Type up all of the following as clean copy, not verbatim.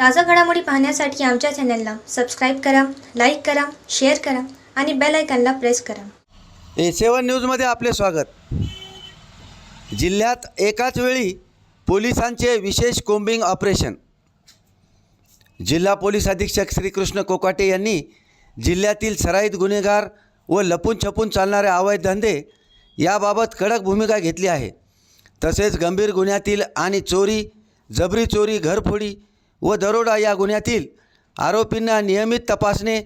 ताज़ा घडामोडी पाहण्यासाठी आमच्या चॅनलला सबस्क्राईब करा, लाईक करा, शेअर करा आणि बेल आयकॉनला प्रेस करा. A7 न्यूजमध्ये आपले स्वागत. जिल्ह्यात एकाच वेळी पोलिसांचे विशेष कोम्बिंग ऑपरेशन. जिल्हा पोलीस अधीक्षक श्रीकृष्ण कोकाटे यांनी जिल्ह्यातील सराईत गुन्हेगार व लपून छपून चालणारे अवैध धंदे याबाबत कडक भूमिका घेतली आहे. तसेच गंभीर गुन्ह्यातील आणि चोरी, जबरी चोरी, घरफोडी व दरोडा या गुन्ह्यातील आरोपींना नियमित तपासणे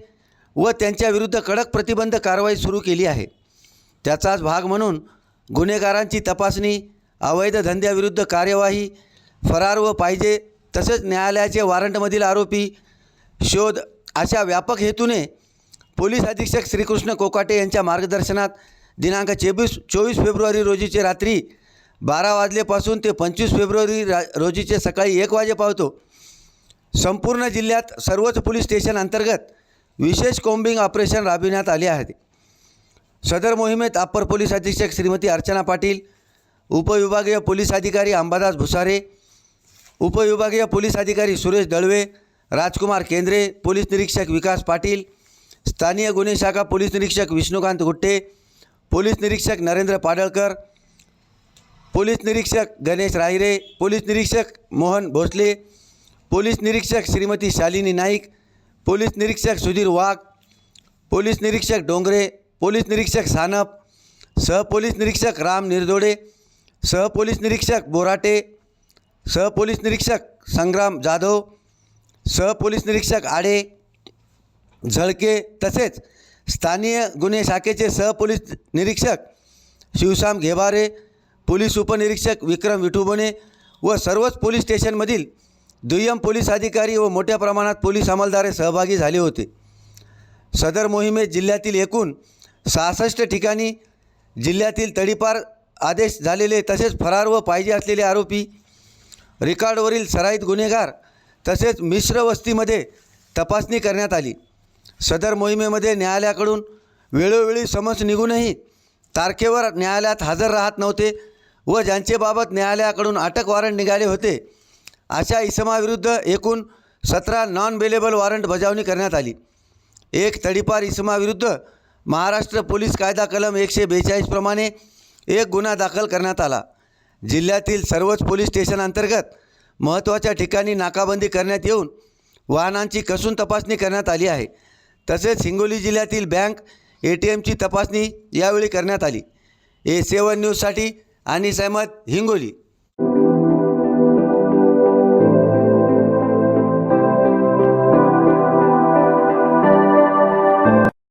व त्यांच्याविरुद्ध कडक प्रतिबंध कारवाई सुरू केली आहे. त्याचाच भाग म्हणून गुन्हेगारांची तपासणी, अवैध धंद्याविरुद्ध कार्यवाही, फरार व पाहिजे तसेच न्यायालयाचे वॉरंटमधील आरोपी शोध अशा व्यापक हेतूने पोलीस अधीक्षक श्रीकृष्ण कोकाटे यांच्या मार्गदर्शनात दिनांक 24 फेब्रुवारी रोजीचे रात्री 12 वाजल्यापासून ते 25 फेब्रुवारी रोजीचे सकाळी 1 वाजेपर्यंत संपूर्ण जिल्ह्यात सर्वच पोलीस स्टेशन अंतर्गत विशेष कोम्बिंग ऑपरेशन राबविण्यात आले आहे. सदर मोहिमेत अप्पर पोलीस अधीक्षक श्रीमती अर्चना पाटील, उपविभागीय पोलीस अधिकारी अंबादास भुसारे, उपविभागीय पोलीस अधिकारी सुरेश दळवे, राजकुमार केंद्रे, पोलीस निरीक्षक विकास पाटील, स्थानीय गुन्हे शाखा पोलीस निरीक्षक विष्णुकांत गुट्टे, पोलीस निरीक्षक नरेंद्र पाडळकर, पोलीस निरीक्षक गणेश राहिरे, पोलीस निरीक्षक मोहन भोसले, पोलीस निरीक्षक श्रीमती शालिनी नाईक, पोलीस निरीक्षक सुधीर वाघ, पोलीस निरीक्षक डोंगरे, पोलीस निरीक्षक सानप, सहपोलीस निरीक्षक राम निर्दोडे, सहपोलीस निरीक्षक बोराटे, सहपोलीस निरीक्षक संग्राम जाधव, सहपोलीस निरीक्षक आडे, झळके तसेच स्थानीय गुन्हे शाखेचे सहपोलीस निरीक्षक शिवशाम घेबारे, पोलीस उपनिरीक्षक विक्रम विठुबने व सर्वच पोलीस स्टेशनमधील दुय्यम पोलीस अधिकारी व मोठ्या प्रमाणात पोलीस अंमलदार सहभागी झाले होते. सदर मोहिमेत जिल्ह्यातील एकूण 66 ठिकाणी जिल्ह्यातील तडीपार आदेश झालेले तसेच फरार व पाहिजे असलेले आरोपी, रेकॉर्डवरील सराईत गुन्हेगार तसेच मिश्र वस्तीमध्ये तपासणी करण्यात आली. सदर मोहिमेमध्ये न्यायालयाकडून वेळोवेळी समन्स निघूनही तारखेवर न्यायालयात हजर राहत नव्हते व ज्यांचेबाबत न्यायालयाकडून अटक वॉरंट निघाले होते अशा इसमाविरुद्ध एकूण 17 नॉन बेलेबल वॉरंट बजावणी करण्यात आली. एक तडीपार इसमाविरुद्ध महाराष्ट्र पोलीस कायदा कलम 142 प्रमाणे एक गुन्हा दाखल करण्यात आला. जिल्ह्यातील सर्वच पोलीस स्टेशन अंतर्गत महत्त्वाच्या ठिकाणी नाकाबंदी करण्यात येऊन वाहनांची कसून तपासणी करण्यात आली आहे. तसेच हिंगोली जिल्ह्यातील बँक, ATMची तपासणी यावेळी करण्यात आली. A7 न्यूजसाठी अनिस अहमद, हिंगोली.